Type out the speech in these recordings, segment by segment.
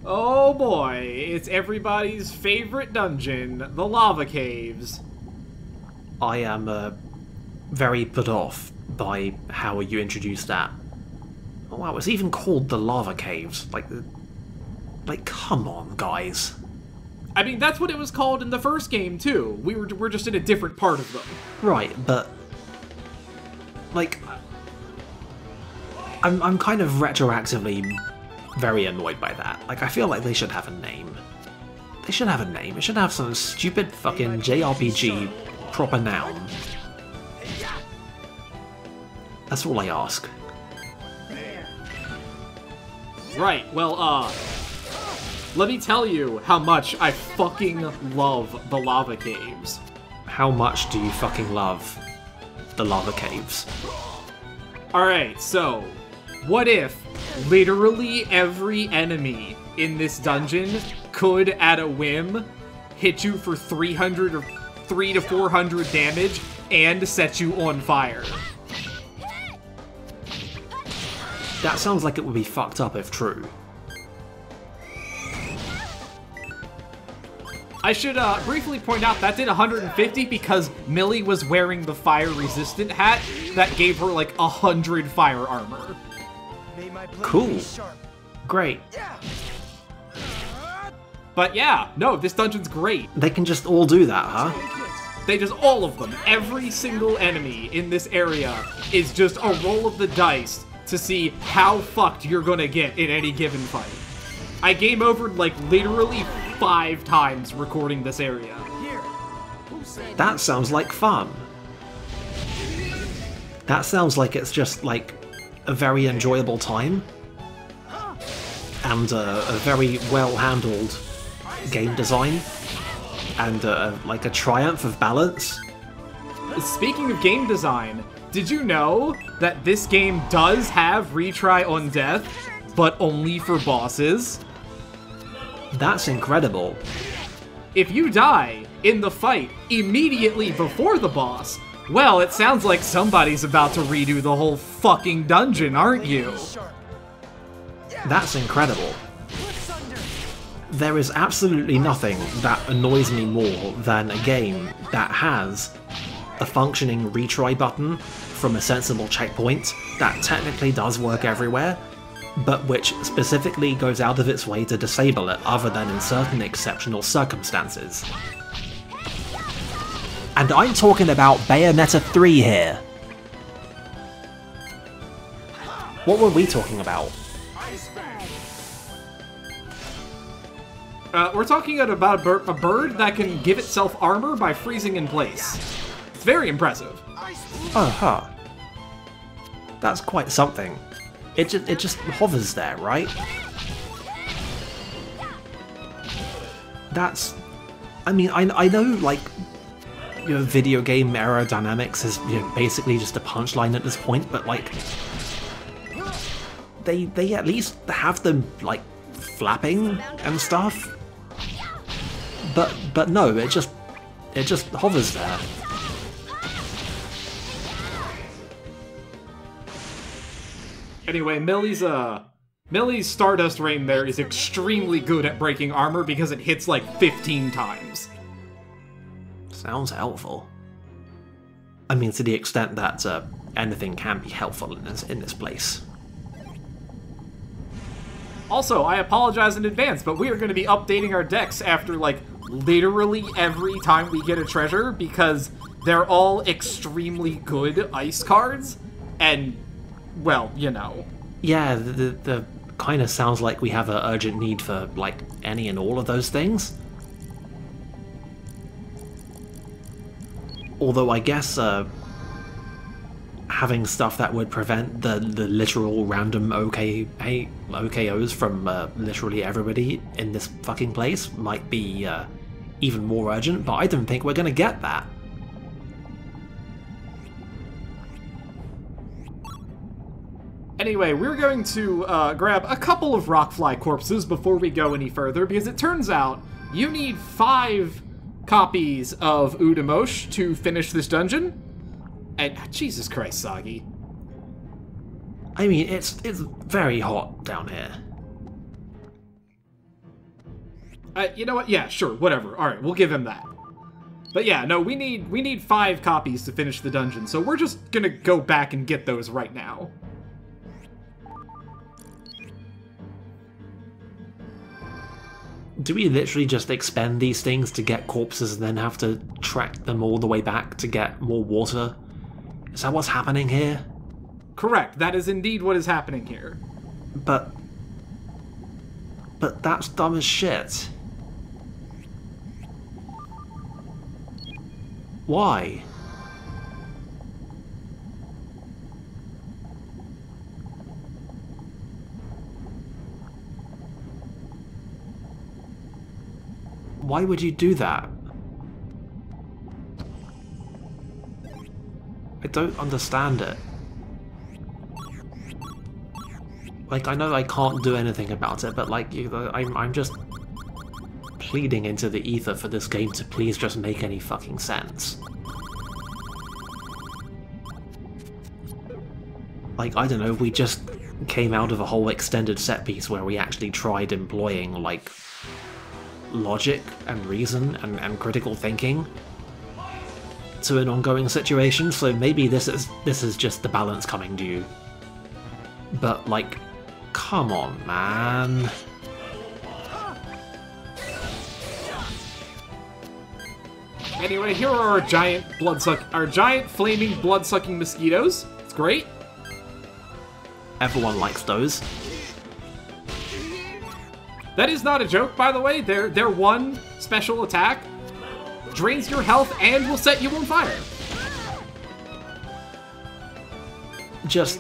Oh boy, it's everybody's favorite dungeon, the lava caves. I am very put off by how you introduced that. Oh, wow, it's even called the lava caves. Like, come on, guys. I mean, that's what it was called in the first game too. We're just in a different part of them. Right, but like, I'm kind of retroactively very annoyed by that. Like, I feel like they should have a name. They should have a name. It should have some stupid fucking JRPG proper noun. That's all I ask. Right, well, let me tell you how much I fucking love the lava caves. How much do you fucking love the lava caves? Alright, so, what if literally every enemy in this dungeon could, at a whim, hit you for 300 or 300 to 400 damage and set you on fire? That sounds like it would be fucked up if true. I should briefly point out that did 150 because Millie was wearing the fire-resistant hat that gave her like 100 fire armor. Cool. Great. But yeah, no, this dungeon's great. They can just all do that, huh? They just, all of them, every single enemy in this area is just a roll of the dice to see how fucked you're gonna get in any given fight. I game overed like literally 5 times recording this area. That sounds like fun. That sounds like it's just like a very enjoyable time. And a very well-handled game design. And like a triumph of balance. Speaking of game design, did you know that this game does have retry on death, but only for bosses? That's incredible. If you die in the fight immediately before the boss, well, it sounds like somebody's about to redo the whole fucking dungeon, aren't you? That's incredible. There is absolutely nothing that annoys me more than a game that has a functioning retry button from a sensible checkpoint that technically does work everywhere, but which specifically goes out of its way to disable it other than in certain exceptional circumstances. And I'm talking about Bayonetta 3 here. What were we talking about? We're talking about a bird that can give itself armor by freezing in place. It's very impressive. Uh-huh. That's quite something. It just hovers there, right? That's... I mean, I know, like, you know, video game aerodynamics is, you know, basically just a punchline at this point, but, like, they at least have them, like, flapping and stuff. But no, it just hovers there. Anyway, Millie's Stardust Rain there is extremely good at breaking armor because it hits like 15 times. Sounds helpful. I mean, to the extent that anything can be helpful in this place. Also, I apologize in advance, but we are going to be updating our decks after, like, literally every time we get a treasure, because they're all extremely good ice cards, and, well, you know. Yeah, the kind of sounds like we have an urgent need for, like, any and all of those things. Although I guess, having stuff that would prevent the literal random OKOs from literally everybody in this fucking place might be even more urgent, but I don't think we're gonna get that. Anyway, we're going to grab a couple of rockfly corpses before we go any further, because it turns out you need 5 copies of Udamosh to finish this dungeon. And Jesus Christ, Sagi. I mean, it's very hot down here. You know what? Yeah, sure, whatever. All right, we'll give him that. But yeah, no, we need 5 copies to finish the dungeon, so we're just gonna go back and get those right now. Do we literally just expend these things to get corpses and then have to track them all the way back to get more water? Is that what's happening here? Correct, that is indeed what is happening here. But that's dumb as shit. Why? Why would you do that? I don't understand it. Like, I know I can't do anything about it, but like, I'm just pleading into the ether for this game to please just make any fucking sense. Like, I don't know, we just came out of a whole extended set piece where we actually tried employing, like, logic and reason and critical thinking to an ongoing situation, so maybe this is just the balance coming due. But, like, come on, man. Anyway, here are our giant flaming blood-sucking mosquitoes. It's great. Everyone likes those. That is not a joke, by the way. Their one special attack drains your health and will set you on fire. Just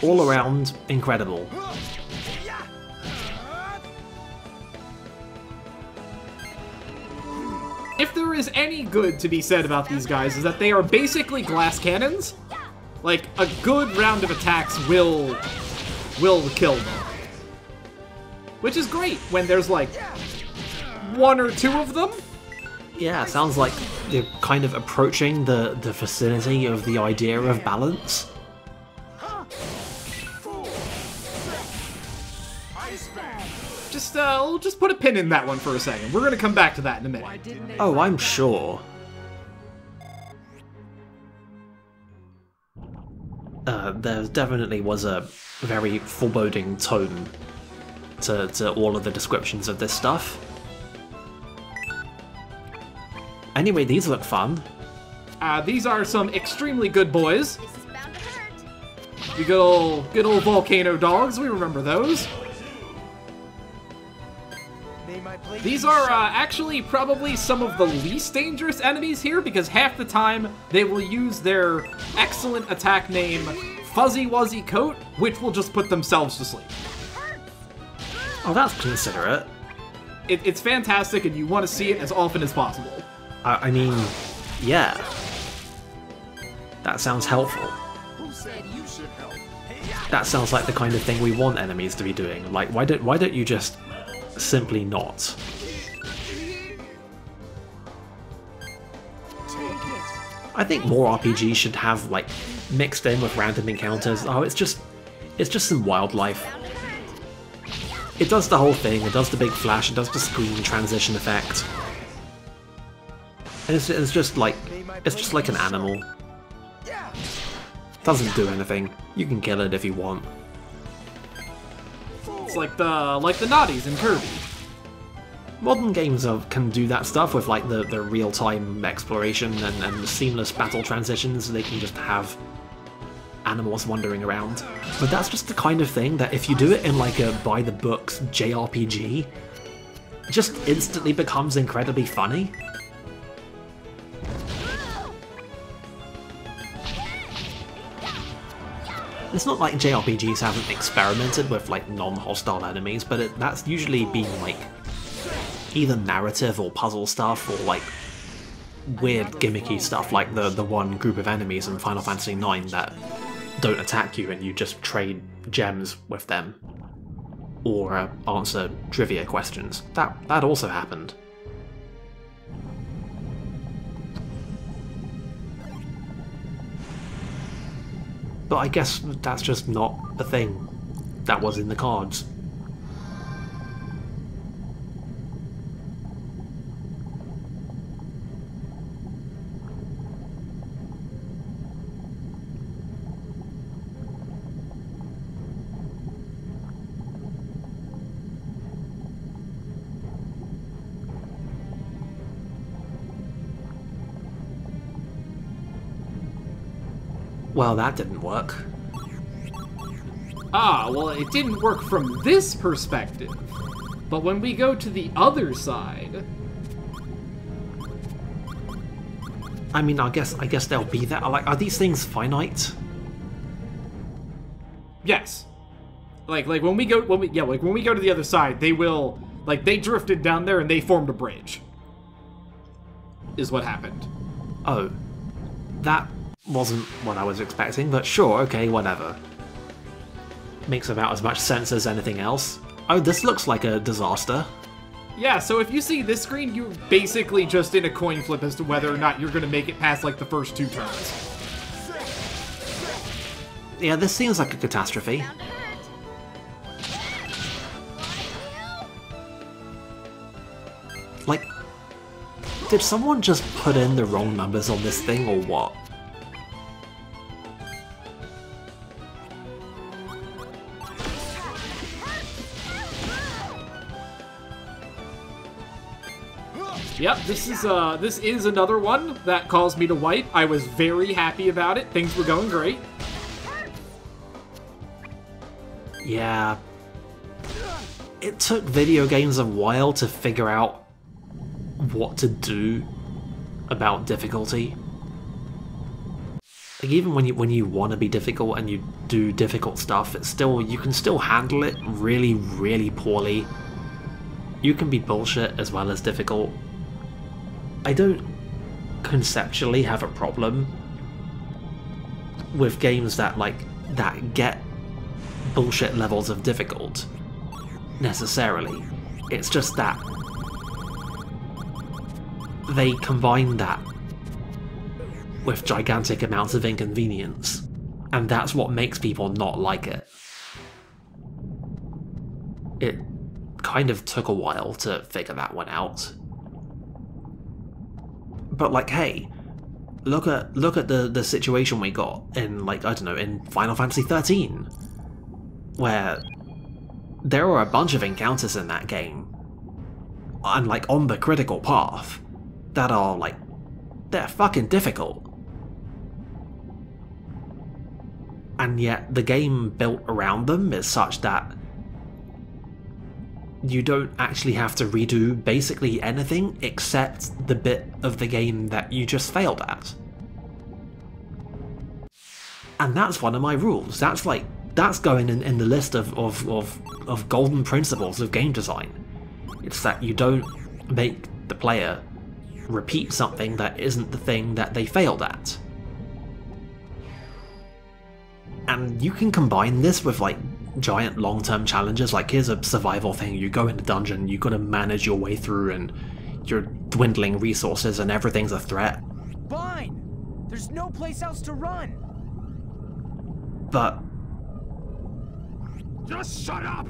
all around incredible. If there is any good to be said about these guys, is that they are basically glass cannons. Like, a good round of attacks will kill them. Which is great when there's like 1 or 2 of them. Yeah, sounds like you're kind of approaching the vicinity of the idea of balance. We'll just put a pin in that one for a second. We're gonna come back to that in a minute. Oh, I'm sure. There definitely was a very foreboding tone to all of the descriptions of this stuff. Anyway, these look fun. These are some extremely good boys. This is bound to hurt. The good old volcano dogs. We remember those. These are actually probably some of the least dangerous enemies here, because half the time they will use their excellent attack name, Fuzzy Wuzzy Coat, which will just put themselves to sleep. Oh, that's considerate. It's fantastic, and you want to see it as often as possible. I mean, yeah. That sounds helpful. Who said you should help? That sounds like the kind of thing we want enemies to be doing. Like, why don't you just simply not? I think more RPGs should have, like, mixed in with random encounters. Oh, it's just some wildlife. It does the whole thing. It does the big flash. It does the screen transition effect. And it's just like an animal. Doesn't do anything. You can kill it if you want. It's like the Naughties in Kirby. Modern games can do that stuff with like the real-time exploration and seamless battle transitions. They can just have animals wandering around. But that's just the kind of thing that if you do it in like a by-the-books JRPG, it just instantly becomes incredibly funny. It's not like JRPGs haven't experimented with like non-hostile enemies, but that's usually been like either narrative or puzzle stuff, or like weird gimmicky stuff like the one group of enemies in Final Fantasy IX that don't attack you and you just trade gems with them, or answer trivia questions. That also happened. But I guess that's just not a thing that was in the cards. Well, that didn't work. Ah, well, it didn't work from this perspective. But when we go to the other side... I mean, I guess there'll be that. Like, are these things finite? Yes. Like when we go to the other side, they will, like, they drifted down there and they formed a bridge. Is what happened. Oh. That wasn't what I was expecting, but sure, okay, whatever. Makes about as much sense as anything else. Oh, this looks like a disaster. Yeah, so if you see this screen, you're basically just in a coin flip as to whether or not you're going to make it past, like, the first 2 turns. Yeah, this seems like a catastrophe. Like, did someone just put in the wrong numbers on this thing, or what? Yep, this is another one that caused me to wipe. I was very happy about it. Things were going great. Yeah. It took video games a while to figure out what to do about difficulty. Like, even when you want to be difficult and you do difficult stuff, you can still handle it really, really poorly. You can be bullshit as well as difficult. I don't conceptually have a problem with games that get bullshit levels of difficult, necessarily. It's just that they combine that with gigantic amounts of inconvenience, and that's what makes people not like it. It kind of took a while to figure that one out. But, like, hey, look at the situation we got in, like, I don't know, in Final Fantasy 13, where there were a bunch of encounters in that game, and, like, on the critical path, that are, like, they're fucking difficult. And yet the game built around them is such that you don't actually have to redo basically anything except the bit of the game that you just failed at. And that's one of my rules. That's going in the list of golden principles of game design. It's that you don't make the player repeat something that isn't the thing that they failed at. And you can combine this with, like, giant long-term challenges. Like, here's a survival thing, you go in a dungeon, you gotta manage your way through, and you're dwindling resources and everything's a threat. Fine! There's no place else to run! But Just shut up!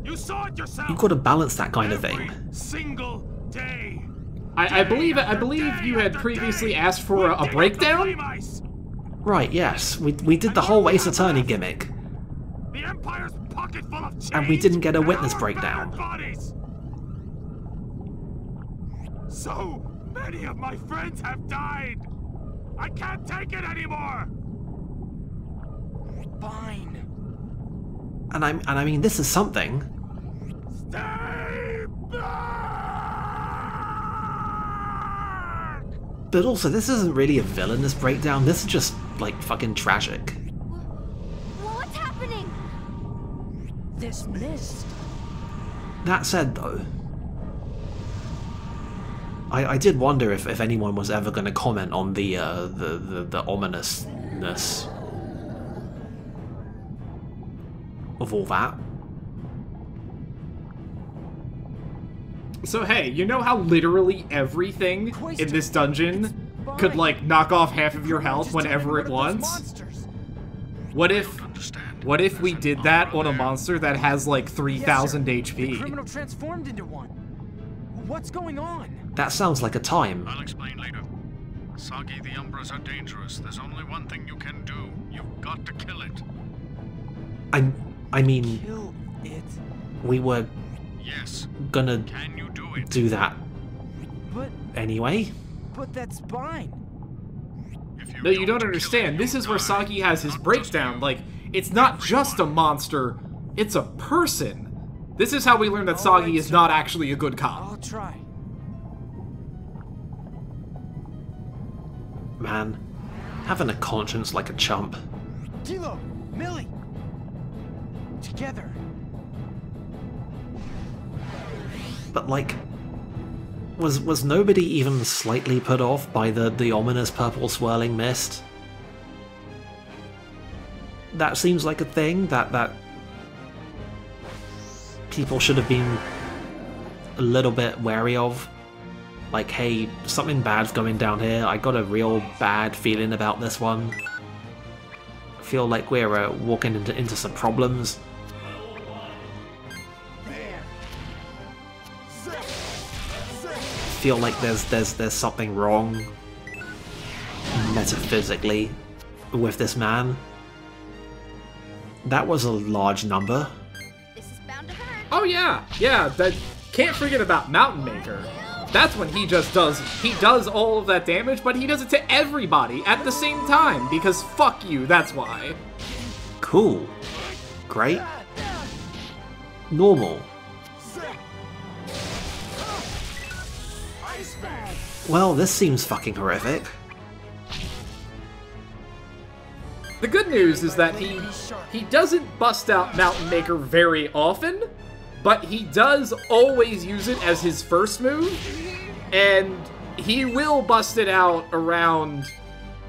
You saw it yourself! you've got to balance that kind of Every thing. single day! I believe you had previously asked for a breakdown? Right, yes, we did the whole Ace Attorney gimmick, The Empire's pocket full of chains, and we didn't get a and witness our breakdown. battered bodies. So many of my friends have died! I can't take it anymore! Fine. And I mean, this is something. Stay back! But also, this isn't really a villainous breakdown, this is just, like, fucking tragic. What's happening? This mist. That said, though, I did wonder if anyone was ever going to comment on the ominousness of all that. So hey, you know how literally everything in this dungeon could, like, knock off half of your health whenever it wants? What if we did that on a monster that has, like, 3,000 The HP? criminal transformed into one. What's going on? That sounds like a time. I'll explain later. Sagi, the Umbras are dangerous. There's only one thing you can do. You've got to kill it. I mean, Kill it. we were Yes. gonna Can you do it? do that But anyway. that's fine. If if you No, you don't kill understand. it, This you'll is where die. Sagi has his Not just breakdown. you. Like, it's not just a monster, it's a person. This is how we learn that Sagi is not actually a good cop. I'll try. Man, having a conscience like a chump. Kilo, Millie, together. But like, was nobody even slightly put off by the ominous purple swirling mist? That seems like a thing that people should have been a little bit wary of. Like, hey, something bad's going down here. I got a real bad feeling about this one. I feel like we're walking into some problems. Feel like there's something wrong metaphysically with this man. That was a large number. This is bound to hurt. Oh yeah, that can't forget about Mountain Maker. That's when he does all of that damage, but he does it to everybody at the same time, because fuck you, that's why. Cool. Great. Normal. Well, this seems fucking horrific. The good news is that he doesn't bust out Mountain Maker very often, but he does always use it as his first move, and he will bust it out around...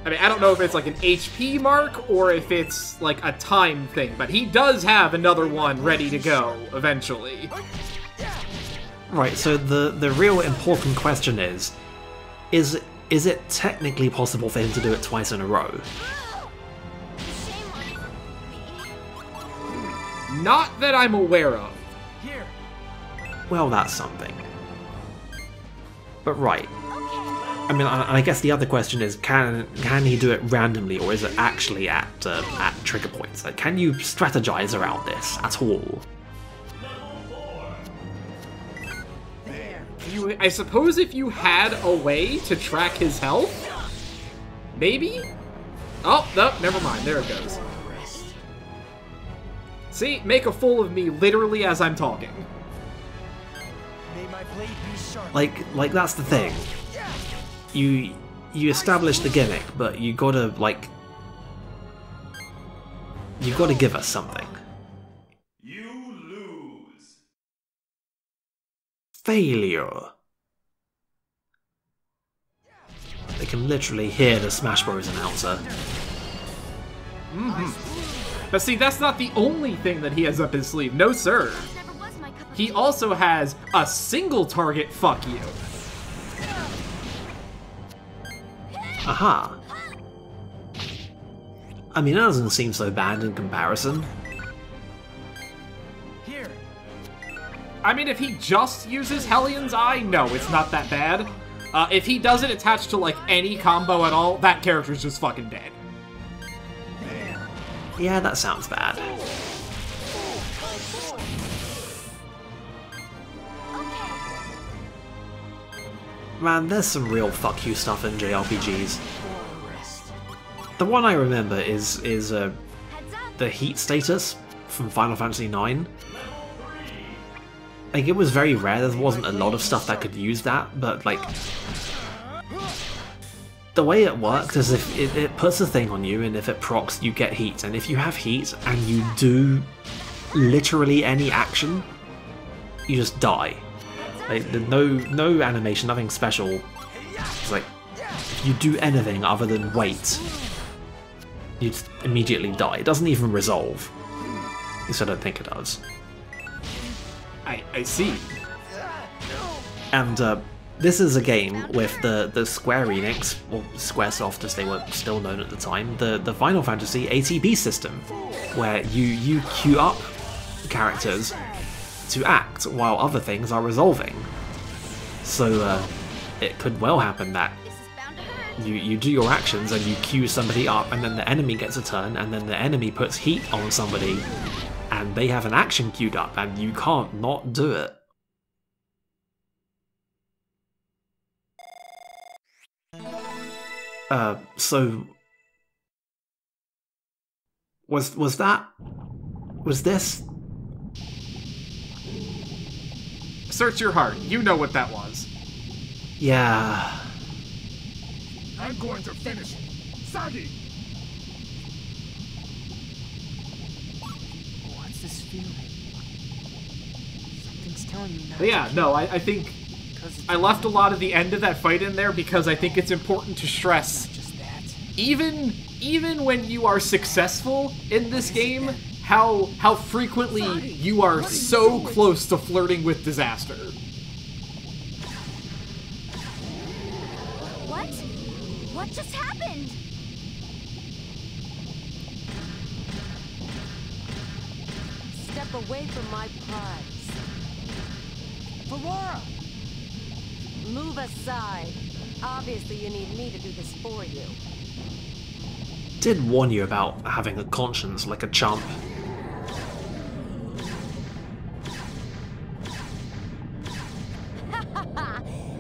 I mean, I don't know if it's like an HP mark or if it's like a time thing, but he does have another one ready to go eventually. Right, so the real important question is it technically possible for him to do it twice in a row? Shame on me. Not that I'm aware of. Here. Well, that's something. But right. Okay. I mean, I guess the other question is, can he do it randomly, or is it actually at trigger points? Like, can you strategize around this at all? I suppose if you had a way to track his health? Maybe? Oh, no, never mind. There it goes. See? Make a fool of me literally as I'm talking. May my blade be sharp. Like that's the thing. You establish the gimmick, but you gotta give us something. You lose. Failure. They can literally hear the Smash Bros. Announcer. But see, that's not the only thing that he has up his sleeve. No, sir. Never was my cup of He tea. also has a single target fuck you. Aha. I mean, that doesn't seem so bad in comparison. Here. I mean, if he just uses Hellion's Eye, no, it's not that bad. If he does it attached to, like, any combo at all, that character's just fucking dead. Yeah, that sounds bad. Man, there's some real fuck you stuff in JRPGs. The one I remember is Heads up. the heat status from Final Fantasy IX. Like, it was very rare, there wasn't a lot of stuff that could use that, but like... The way it works is if it puts a thing on you, and if it procs, you get heat. And if you have heat, and you do literally any action, you just die. Like, no animation, nothing special. It's like, if you do anything other than wait, you just immediately die. It doesn't even resolve. At least I don't think it does. I see. And this is a game with the Square Enix, or Squaresoft as they were still known at the time, the Final Fantasy ATB system, where you queue up characters to act while other things are resolving. So it could well happen that This is bound to hurt. you do your actions and you queue somebody up, and then the enemy gets a turn, and then the enemy puts heat on somebody, and they have an action queued up, and you can't not do it. So... Was this? Search your heart. You know what that was. Yeah. I'm going to finish it. Sagi! What's this feeling? Something's telling me not But yeah, no, I think I left a lot of the end of that fight in there because I think it's important to stress, just that. even when you are successful in this game, how frequently you are so close to flirting with disaster. What? What just happened? Step away from my prize. Valora! Move aside. Obviously, you need me to do this for you. Did warn you about having a conscience like a chump.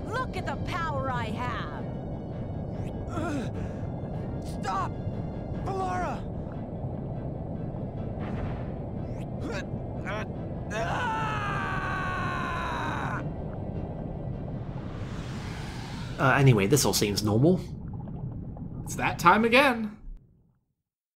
Look at the power I have. Stop! Valora! Anyway, this all seems normal. It's that time again.